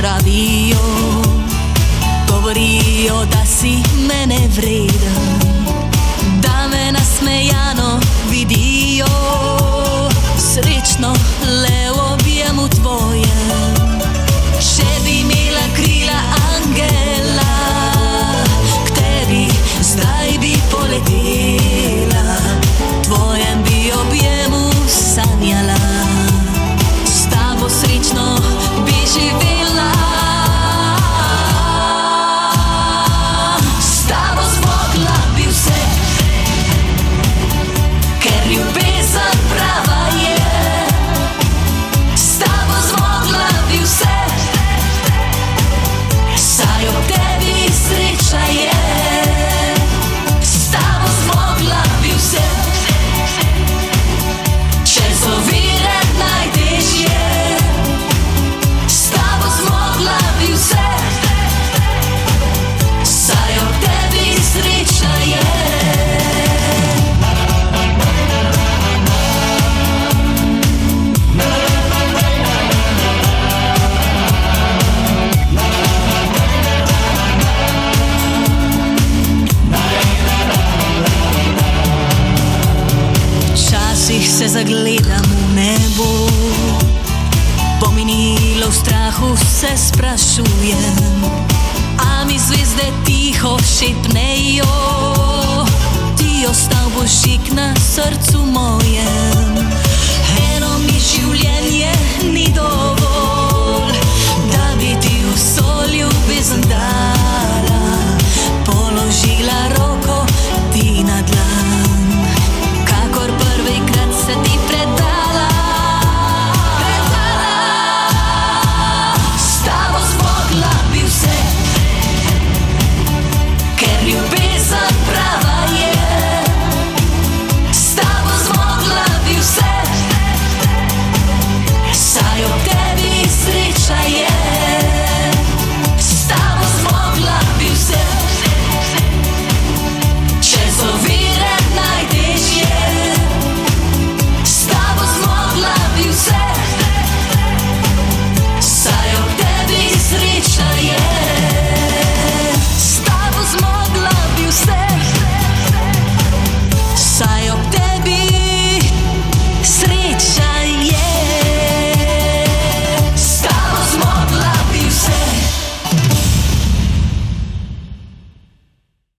pravijo, govorijo, da si mene vreden, da me nasmejano vidijo, srečno le v objemu tvojem. Še bi imela krila angela, k tebi zdaj bi poletela, tvojem bi objemu sanjala, s tabo srečno bi živela. S tabo zmogla bi vse, ker ljubezen prava je. S tabo zmogla bi vse, saj ob tebi sreča je. S tabo zmogla bi vse, čez ovire najtežje. S tabo zmogla bi vse, saj ob tebi sreča je. Včasih se zagledam v nebo, pominilo v strahu se sprašujem, a mi zvezde tiho šepnejo, ti ostal božik na srcu mojem. Eno mi življenje ni dovolj,